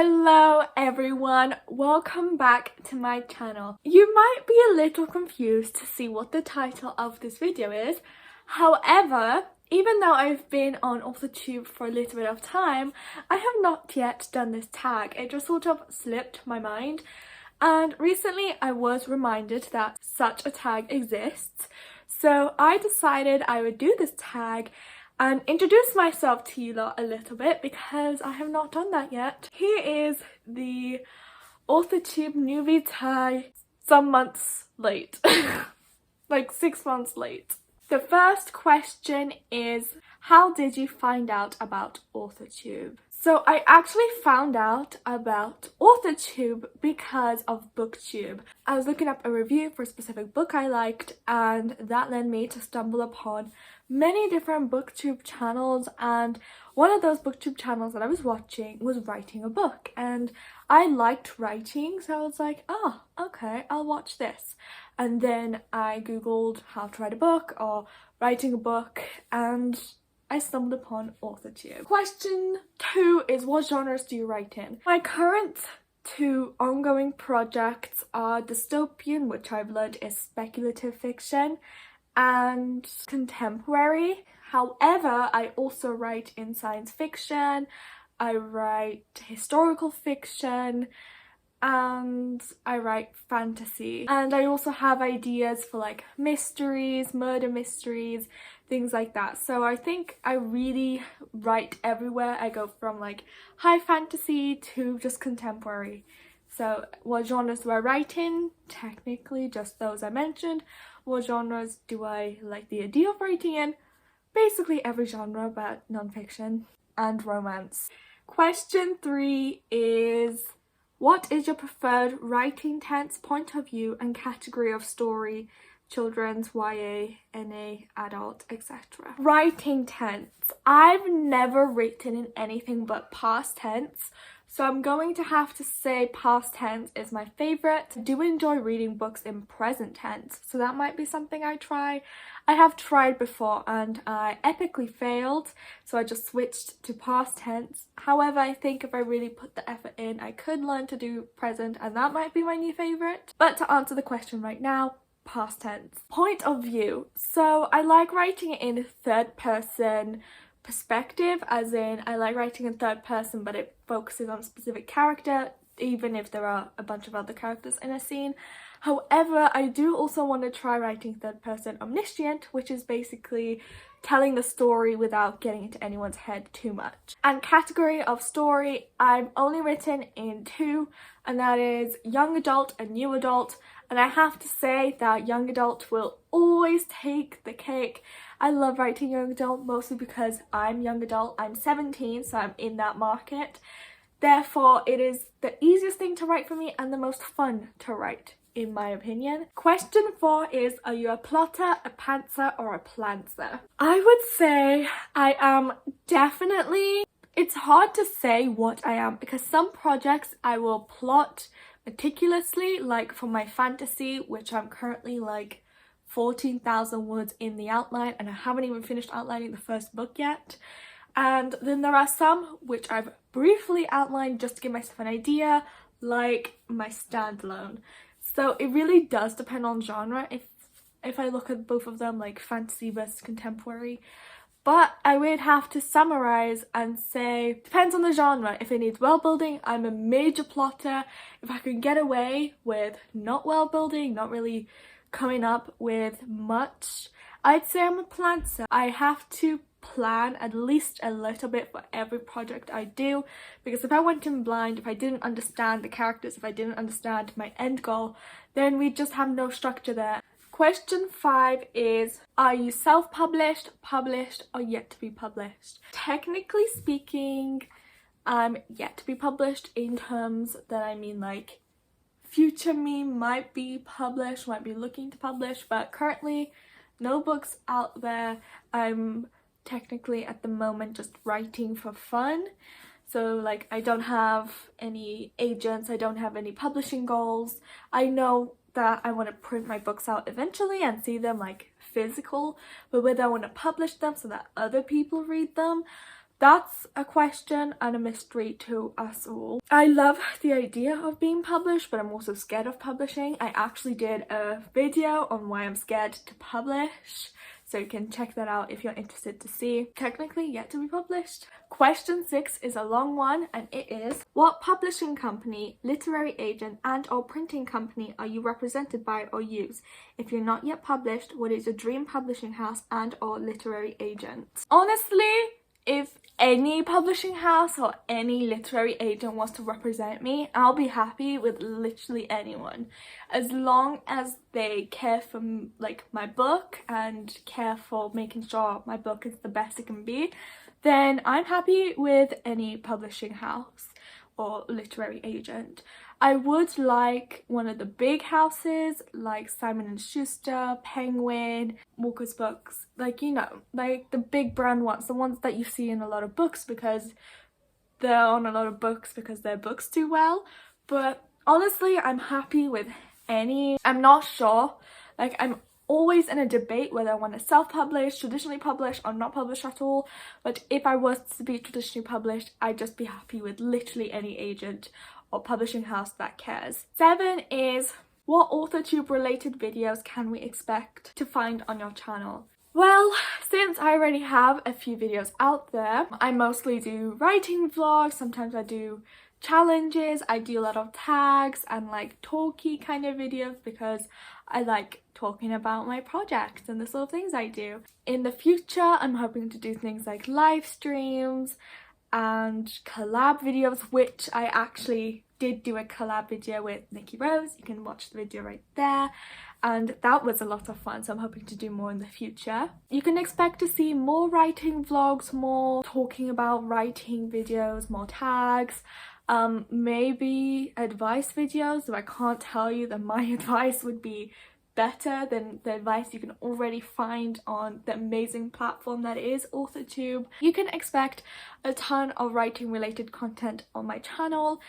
Hello everyone, welcome back to my channel. You might be a little confused to see what the title of this video is. However, even though I've been on Authortube for a little bit of time, I have not yet done this tag. It just sort of slipped my mind. And recently I was reminded that such a tag exists. So I decided I would do this tag and introduce myself to you lot a little bit because I have not done that yet. Here is the Authortube Newbie Tag some months late. Like 6 months late. The first question is, how did you find out about Authortube? So I actually found out about Authortube because of BookTube. I was looking up a review for a specific book I liked, and that led me to stumble upon many different BookTube channels, and one of those BookTube channels that I was watching was writing a book, and I liked writing, so I was like, oh, okay, I'll watch this. And then I googled how to write a book or writing a book, and I stumbled upon Authortube. Question 2 is, what genres do you write in? My current 2 ongoing projects are dystopian, which I've learned is speculative fiction, and contemporary. However, I also write in science fiction, I write historical fiction, and I write fantasy. And I also have ideas for like mysteries, murder mysteries, things like that. So I think I really write everywhere. I go from like high fantasy to just contemporary. So what genres do I write in? Technically just those I mentioned. What genres do I like the idea of writing in? Basically every genre but non-fiction and romance. Question 3 is, what is your preferred writing tense, point of view and category of story? Children's, YA, NA, adult, etc. Writing tense. I've never written in anything but past tense, so I'm going to have to say past tense is my favourite. I do enjoy reading books in present tense, so that might be something I try. I have tried before and I epically failed, so I just switched to past tense. However, I think if I really put the effort in, I could learn to do present, and that might be my new favourite. But to answer the question right now, past tense. Point of view. So I like writing in third person perspective, as in I like writing in third person but it focuses on a specific character even if there are a bunch of other characters in a scene. However, I do also want to try writing third person omniscient, which is basically telling the story without getting into anyone's head too much. And category of story, I've only written in 2, and that is young adult and new adult. And I have to say that young adult will always take the cake. I love writing young adult mostly because I'm young adult. I'm 17, so I'm in that market. Therefore, it is the easiest thing to write for me and the most fun to write, in my opinion. Question 4 is, are you a plotter, a pantser, or a plantser? I would say I am definitely... It's hard to say what I am because some projects I will plot meticulously, like for my fantasy, which I'm currently like 14,000 words in the outline and I haven't even finished outlining the first book yet. And then there are some which I've briefly outlined just to give myself an idea, like my standalone. So it really does depend on genre if I look at both of them, like fantasy versus contemporary. But I would have to summarize and say, depends on the genre. If it needs world building, I'm a major plotter. If I can get away with not world building, not really coming up with much, I'd say I'm a plantser. I have to plan at least a little bit for every project I do, because if I went in blind, if I didn't understand the characters, if I didn't understand my end goal, then we'd just have no structure there. Question 5 is, are you self-published, published, or yet to be published? Technically speaking, I'm yet to be published, in terms that I mean like future me might be published, might be looking to publish, but currently no books out there. I'm technically at the moment just writing for fun. So like I don't have any agents, I don't have any publishing goals. I know that I want to print my books out eventually and see them like physical, but whether I want to publish them so that other people read them, That's a question and a mystery to us all. I love the idea of being published, but I'm also scared of publishing. I actually did a video on why I'm scared to publish, so you can check that out if you're interested to see. Technically yet to be published. Question 6 is a long one, and it is: what publishing company, literary agent and or printing company are you represented by or use? If you're not yet published, what is your dream publishing house and or literary agent? Honestly, if any publishing house or any literary agent wants to represent me, I'll be happy with literally anyone. As long as they care for like my book and care for making sure my book is the best it can be, then I'm happy with any publishing house or literary agent. I would like one of the big houses like Simon & Schuster, Penguin, Walker's Books, like, you know, like the big brand ones, the ones that you see in a lot of books because they're on a lot of books because their books do well. But honestly, I'm happy with any. I'm not sure, like I'm always in a debate whether I want to self-publish, traditionally publish, or not publish at all. But if I was to be traditionally published, I'd just be happy with literally any agent or publishing house that cares. 7 is: what Authortube related videos can we expect to find on your channel? Well, since I already have a few videos out there, I mostly do writing vlogs, sometimes I do challenges, I do a lot of tags and like talky kind of videos because I like talking about my projects and the sort of things I do. In the future, I'm hoping to do things like live streams and collab videos, which I actually did do a collab video with Nikki Rose. You can watch the video right there, and that was a lot of fun, so I'm hoping to do more in the future. You can expect to see more writing vlogs, more talking about writing videos, more tags, maybe advice videos, though I can't tell you that my advice would be better than the advice you can already find on the amazing platform that is Authortube. You can expect a ton of writing related content on my channel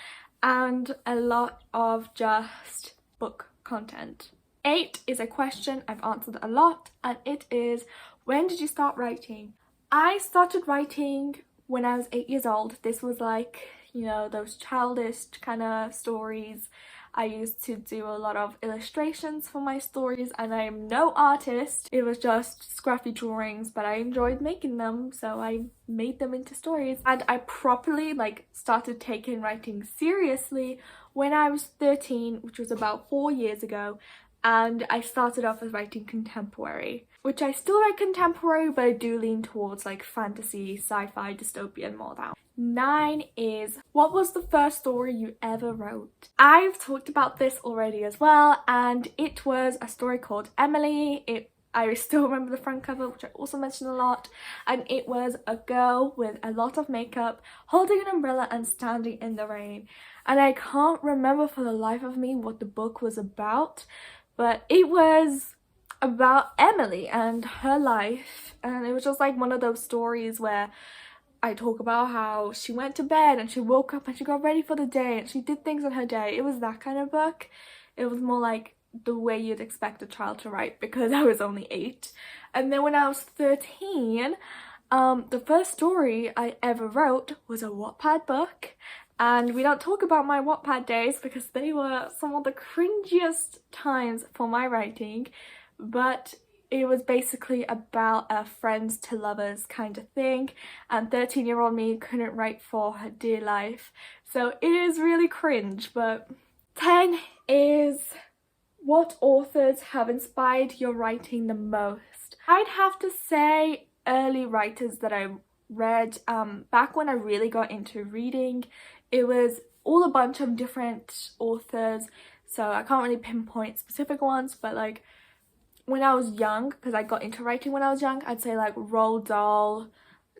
and a lot of just book content. 8 is a question I've answered a lot, and it is: when did you start writing? I started writing when I was 8 years old. This was like, you know, those childish kind of stories. I used to do a lot of illustrations for my stories, and I am no artist. It was just scrappy drawings, but I enjoyed making them, so I made them into stories. And I properly like started taking writing seriously when I was 13, which was about 4 years ago, and I started off as writing contemporary, which I still write contemporary, but I do lean towards like fantasy, sci-fi, dystopian more now. 9 is: what was the first story you ever wrote? I've talked about this already as well, and it was a story called Emily. I still remember the front cover, which I also mentioned a lot, and it was a girl with a lot of makeup holding an umbrella and standing in the rain. And I can't remember for the life of me what the book was about, but it was about Emily and her life, and it was just like one of those stories where I talk about how she went to bed and she woke up and she got ready for the day and she did things in her day. It was that kind of book. It was more like the way you'd expect a child to write because I was only 8. And then when I was 13, the first story I ever wrote was a Wattpad book. And we don't talk about my Wattpad days because they were some of the cringiest times for my writing, but it was basically about a friends to lovers kind of thing, and 13-year-old me couldn't write for her dear life, so it is really cringe. But 10 is: what authors have inspired your writing the most? I'd have to say early writers that I read back when I really got into reading. It was all a bunch of different authors, so I can't really pinpoint specific ones, but like when I was young, because I got into writing when I was young, I'd say like Roald Dahl,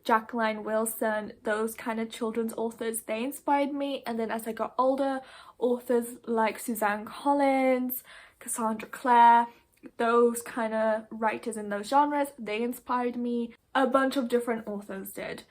Jacqueline Wilson, those kind of children's authors, they inspired me. And then as I got older, authors like Suzanne Collins, Cassandra Clare, those kind of writers in those genres, they inspired me. A bunch of different authors did.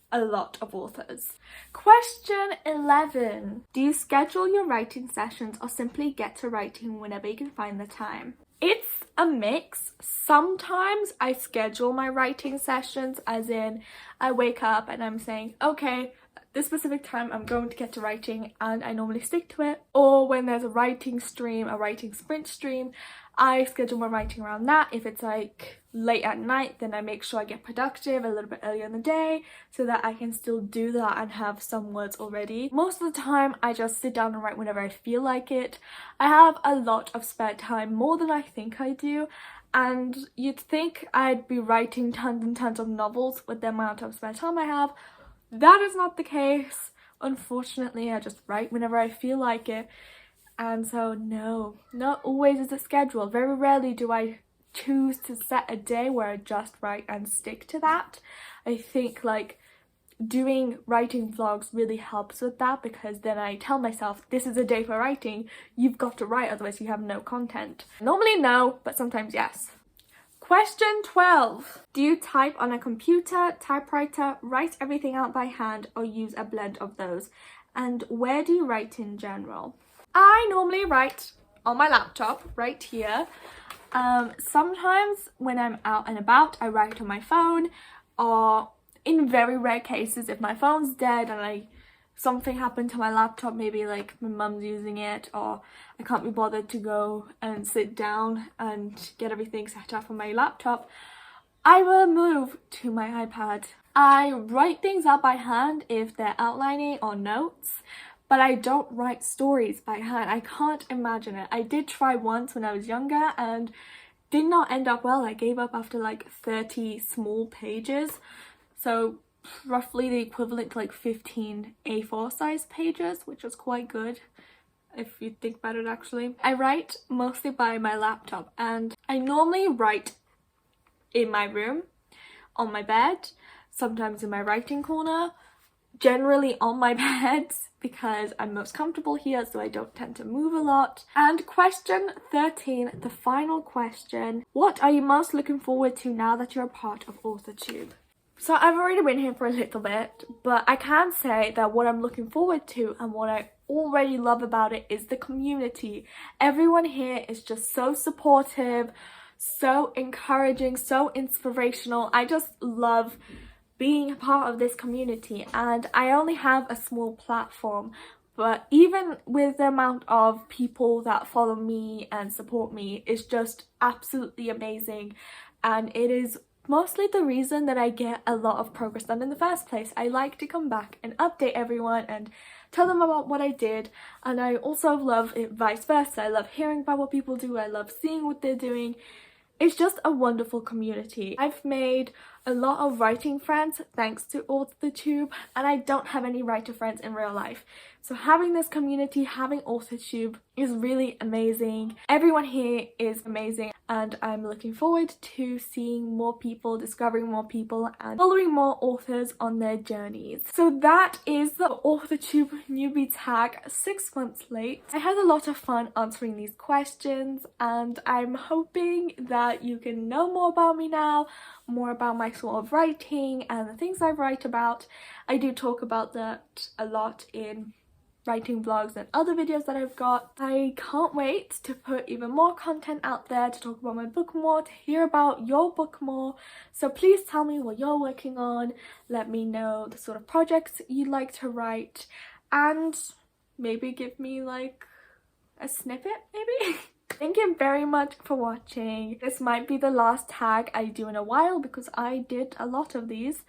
A lot of authors. Question 11. Do you schedule your writing sessions or simply get to writing whenever you can find the time? It's a mix. Sometimes I schedule my writing sessions, as in I wake up and I'm saying, okay, this specific time I'm going to get to writing, and I normally stick to it. Or when there's a writing stream, a writing sprint stream, I schedule my writing around that. If it's like late at night, then I make sure I get productive a little bit earlier in the day so that I can still do that and have some words already. Most of the time I just sit down and write whenever I feel like it. I have a lot of spare time, more than I think I do, and you'd think I'd be writing tons and tons of novels with the amount of spare time I have. That is not the case. Unfortunately, I just write whenever I feel like it. And so no, not always is it scheduled. Very rarely do I choose to set a day where I just write and stick to that. I think like doing writing vlogs really helps with that, because then I tell myself this is a day for writing, you've got to write, otherwise you have no content. Normally no, but sometimes yes. Question 12. Do you type on a computer, typewriter, write everything out by hand, or use a blend of those? And where do you write in general? I normally write on my laptop right here. Sometimes when I'm out and about I write on my phone, or in very rare cases if my phone's dead and something happened to my laptop, maybe like my mum's using it or I can't be bothered to go and sit down and get everything set up on my laptop, I will move to my iPad. I write things out by hand if they're outlining or notes, but I don't write stories by hand. I can't imagine it. I did try once when I was younger and did not end up well. I gave up after like 30 small pages. So roughly the equivalent to like 15 A4 size pages, which was quite good if you think about it actually. I write mostly by my laptop, and I normally write in my room, on my bed, sometimes in my writing corner, generally on my bed because I'm most comfortable here, so I don't tend to move a lot. And question 13, the final question. What are you most looking forward to now that you're a part of Authortube? So I've already been here for a little bit, but I can say that what I'm looking forward to and what I already love about it is the community. Everyone here is just so supportive, so encouraging, so inspirational. I just love being a part of this community, and I only have a small platform, but even with the amount of people that follow me and support me, it's just absolutely amazing, and it is mostly the reason that I get a lot of progress done in the first place. I like to come back and update everyone and tell them about what I did, and I also love it vice versa. I love hearing about what people do, I love seeing what they're doing. It's just a wonderful community. I've made a lot of writing friends thanks to Authortube, and I don't have any writer friends in real life. So having this community, having Authortube is really amazing. Everyone here is amazing, and I'm looking forward to seeing more people, discovering more people, and following more authors on their journeys. So that is the Authortube Newbie Tag 6 months late. I had a lot of fun answering these questions, and I'm hoping that you can know more about me now, more about my sort of writing and the things I write about. I do talk about that a lot in writing vlogs and other videos that I've got. I can't wait to put even more content out there, to talk about my book more, to hear about your book more. So please tell me what you're working on, let me know the sort of projects you'd like to write, and maybe give me like a snippet maybe. Thank you very much for watching. This might be the last tag I do in a while because I did a lot of these.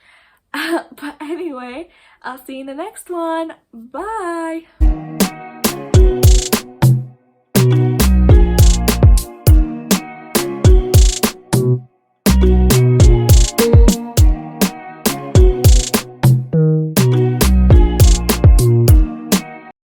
But anyway, I'll see you in the next one. Bye!